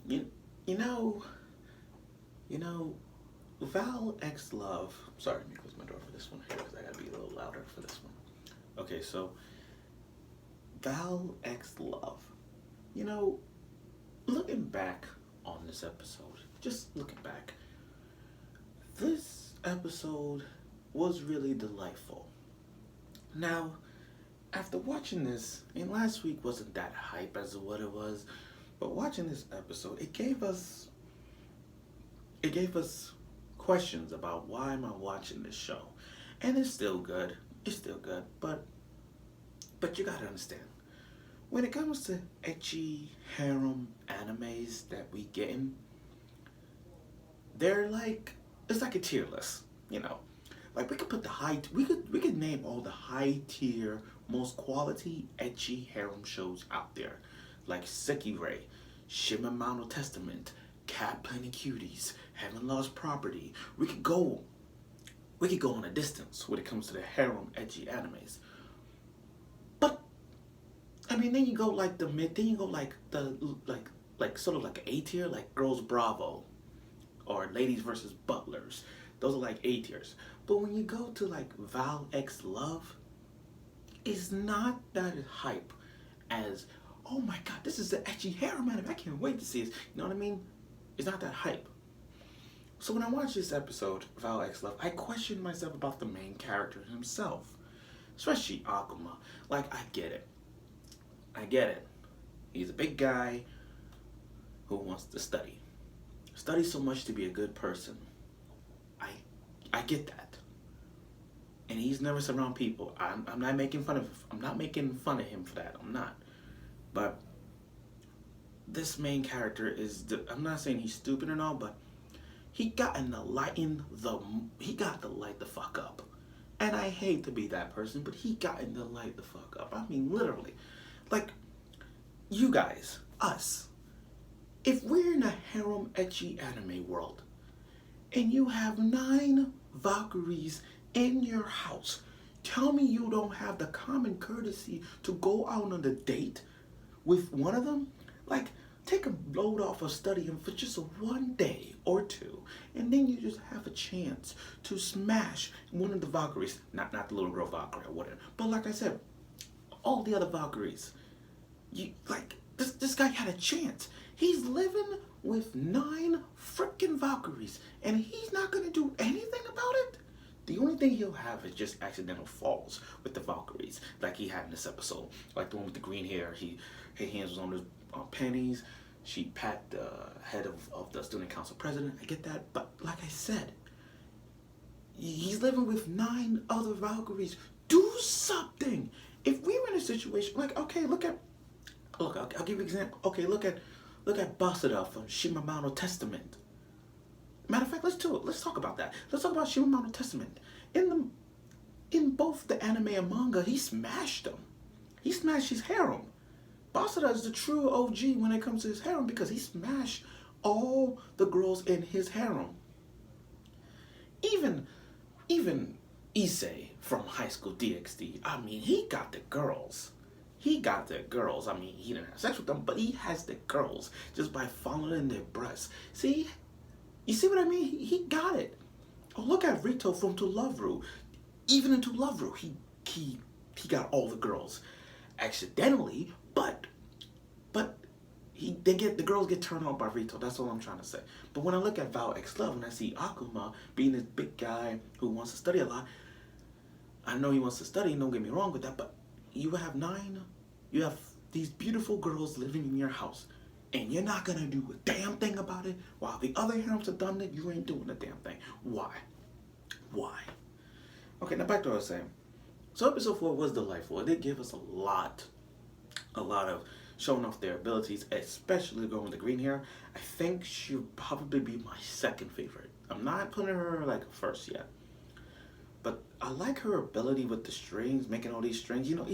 You, you know, you know, Val X Love. Sorry, let me close my door for this one here because I gotta be a little louder for this one. Okay, so Val X Love. You know, looking back on this episode, just looking back, this episode was really delightful. Now, after watching this, and last week wasn't that hype as what it was, but watching this episode, it gave us questions about why am I watching this show, and it's still good. It's still good, but you gotta understand when it comes to ecchi harem animes that we getting, they're like it's like a tier list, you know. Like we could put the we could name all the high tier, most quality ecchi harem shows out there, like Sekirei, Shimamano Testament, Cat Planet Cuties, Heaven Lost Property. We could go on a distance when it comes to the harem ecchi animes. But I mean, then you go like the mid, then you go like the like sort of like A tier, like Girls Bravo or Ladies versus Butlers. Those are like A tiers. But when you go to like Val X Love, it's not that hype as oh my god, this is the ecchi harem anime. I can't wait to see this. You know what I mean? It's not that hype. So when I watched this episode, Val X Love, I questioned myself about the main character himself, especially Akuma. Like I get it. I get it. He's a big guy who wants to study. Study so much to be a good person. I I get that. And he's never around people. I'm not making fun of I'm not making fun of him for that. I'm not. But this main character I'm not saying he's stupid and all, but he got to light the fuck up. And I hate to be that person, but he got in the light the fuck up. I mean literally. Like you guys, us, if we're in a harem ecchi anime world and you have 9 Valkyries in your house, tell me you don't have the common courtesy to go out on a date with one of them? Like, take a load off of studying for just one day or two, and then you just have a chance to smash one of the Valkyries. Not the little girl Valkyrie or whatever, but like I said, all the other Valkyries. You like this guy had a chance. He's living with 9 freaking Valkyries, and he's not gonna do anything about it. The only thing he'll have is just accidental falls with the Valkyries, like he had in this episode. Like the one with the green hair, her hands was on his panties. She pat the head of the student council president. I get that, but like I said, he's living with 9 other Valkyries. Do something. If we were in a situation like, okay, I'll give you an example. Okay, look at Basada from Shimamano Testament. Matter of fact, let's do it. Let's talk about that. Let's talk about Shimamano Testament. In both the anime and manga, he smashed them. He smashed his harem. Basada is the true OG when it comes to his harem because he smashed all the girls in his harem. Even Issei from High School DxD. I mean, he got the girls. He got the girls. I mean, he didn't have sex with them, but he has the girls just by following their breasts. See? You see what I mean? He got it. Oh, look at Rito from To Love Ru. Even in To Love Ru, he got all the girls accidentally, but the girls get turned on by Rito. That's all I'm trying to say. But when I look at Val X Love and I see Akuma being this big guy who wants to study a lot, I know he wants to study. Don't get me wrong with that, but you have these beautiful girls living in your house, and you're not gonna do a damn thing about it, while the other harems have done it. You ain't doing a damn thing. Why? Okay, now back to what I was saying. So episode 4 was delightful. It did give us a lot of showing off their abilities, especially going with the green hair. I think she'll probably be my second favorite. I'm not putting her like first yet. But I like her ability with the strings, making all these strings. You know,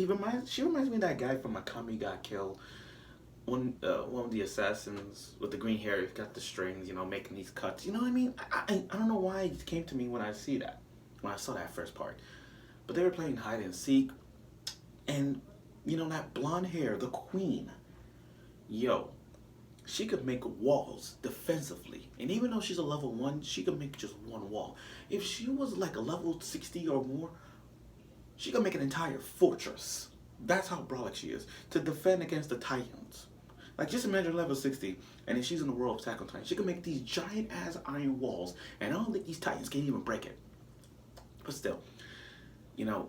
she reminds me of that guy from Akuma Got Killed. One of the assassins with the green hair got the strings, you know, making these cuts. You know what I mean? I don't know why it came to me when I saw that first part. But they were playing hide and seek, and you know that blonde hair, the queen. Yo, she could make walls defensively. And even though she's a level 1, she could make just one wall. If she was like a level 60 or more, she could make an entire fortress. That's how brolic she is. To defend against the Titans. Like, just imagine level 60, and if she's in the world of Attack on Titan, she can make these giant ass iron walls, and I don't think these Titans can even break it. But still, you know,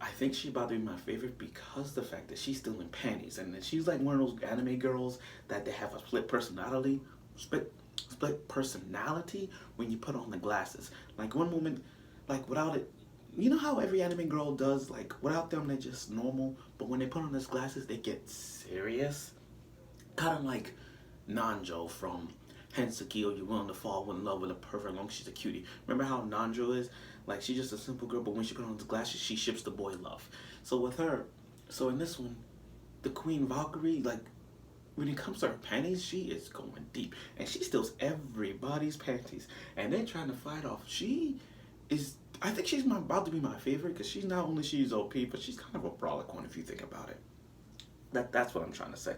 I think she's about to be my favorite because of the fact that she's still in panties, and that she's like one of those anime girls that they have a split personality when you put on the glasses. Like one moment, like without it, you know how every anime girl does, like without them they're just normal, but when they put on those glasses they get serious. Kind of like Nanjo from Hensuki, or You Willing to Fall in Love with a Perfect Long. She's a cutie. Remember how Nanjo is? Like, she's just a simple girl, but when she put on the glasses, she ships the boy love. So with her, so in this one, the Queen Valkyrie, like, when it comes to her panties, she is going deep. And she steals everybody's panties. And they're trying to fight off. She is, I think she's about to be my favorite, because she's not only she's OP, but she's kind of a brolic one if you think about it. That's what I'm trying to say.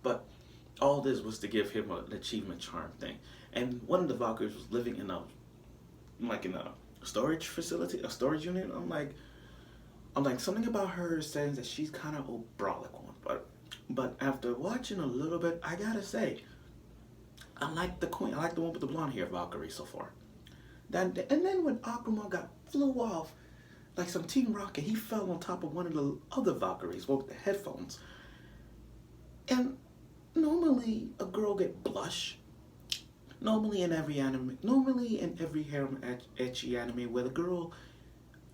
But all this was to give him an achievement charm thing. And one of the Valkyries was living in a storage facility, a storage unit. I'm like something about her says that she's kind of a brolic one. But after watching a little bit, I gotta say, I like the queen. I like the one with the blonde hair Valkyrie so far. And then when Akuma flew off like some Team Rocket, he fell on top of one of the other Valkyries with the headphones. And normally a girl get blush. Normally in every harem ecchi anime where the girl,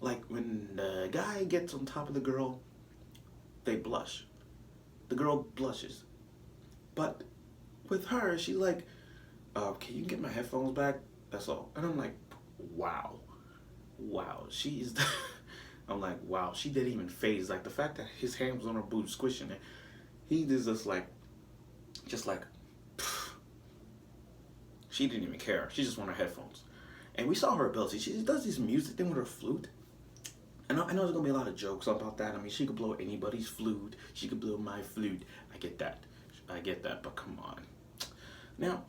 like when the guy gets on top of the girl, they blush. The girl blushes. But with her, she's like, can you get my headphones back? That's all. And I'm like, wow. She's, I'm like, wow, she didn't even phase. Like the fact that his hand was on her boob squishing it, he is just like, she didn't even care. She just wanted her headphones. And we saw her ability. She does this music thing with her flute. And I know there's going to be a lot of jokes about that. I mean, she could blow anybody's flute. She could blow my flute. I get that, but come on. Now,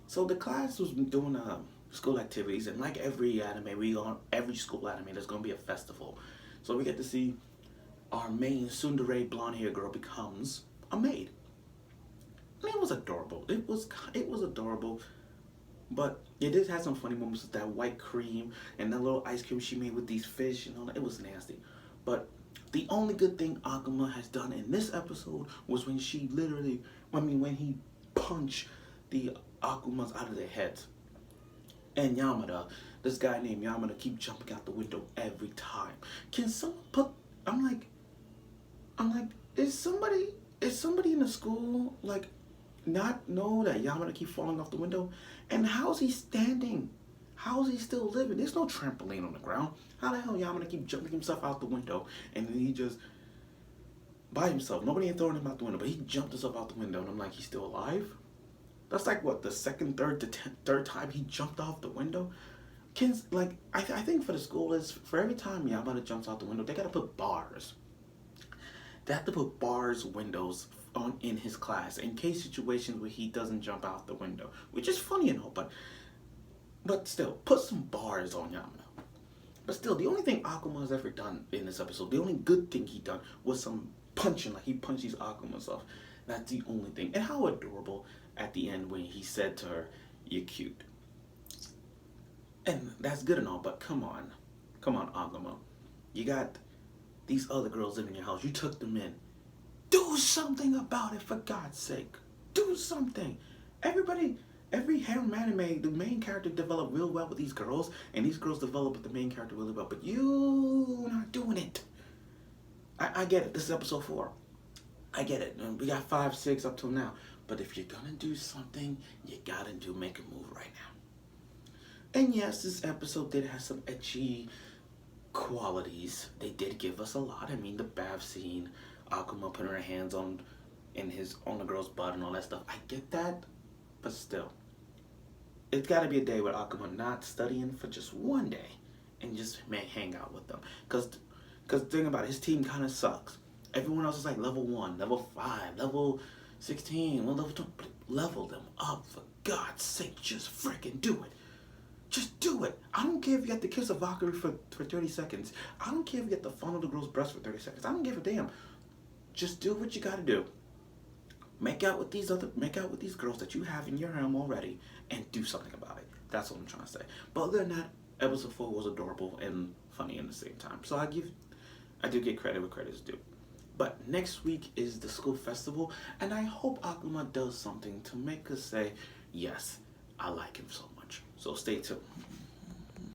so the class was doing school activities. And like every anime, every school anime, there's going to be a festival. So we get to see our main tsundere blonde-haired girl becomes a maid. I mean, it was adorable. It was adorable, but it did have some funny moments with that white cream and that little ice cream she made with these fish and all that. It was nasty. But the only good thing Akuma has done in this episode was when when he punched the Akumas out of their heads. And Yamada, this guy named Yamada, keep jumping out the window every time. Can someone put? I'm like, is somebody in the school like not know that Yamada keep falling off the window? And how's he standing? How's he still living? There's no trampoline on the ground. How the hell Yamada keep jumping himself out the window and then he just by himself? Nobody ain't throwing him out the window, but he jumped himself out the window and I'm like, he's still alive? That's like what, the second, third time he jumped off the window? I think for the school is for every time Yamada jumps out the window, they gotta put bars. They have to put windows on in his class in case situations where he doesn't jump out the window, which is funny and all, but still, put some bars on Yamada. But still, the only thing Akuma has ever done in this episode, the only good thing he done was some punching, like he punched these Akumas off. That's the only thing. And how adorable at the end when he said to her, "You're cute." And that's good and all, but come on, Akuma, you got these other girls living in your house. You took them in. Do something about it, for God's sake. Do something. Every harem anime, the main character developed real well with these girls, and these girls develop with the main character really well, but you not doing it. I get it. This is episode 4. I get it. We got 5, 6 up till now. But if you're gonna do something, you gotta make a move right now. And yes, this episode did have some ecchi qualities. They did give us a lot. I mean, the bath scene, Akuma putting her hands on the girl's butt and all that stuff. I get that, but still, it's got to be a day with Akuma not studying for just one day and just hang out with them. Cause think about it, his team kind of sucks. Everyone else is like level 1, level 5, level 16, well, level 2. But level them up, for God's sake. Just freaking do it. Just do it. I don't care if you have to kiss a Valkyrie for 30 seconds. I don't care if you have to fondle the girl's breast for 30 seconds. I don't give a damn. Just do what you gotta do. Make out with these girls that you have in your home already and do something about it. That's what I'm trying to say. But other than that, episode 4 was adorable and funny at the same time. So I do get credit where credit is due. But next week is the school festival, and I hope Akuma does something to make us say, yes, I like him so much. So stay tuned.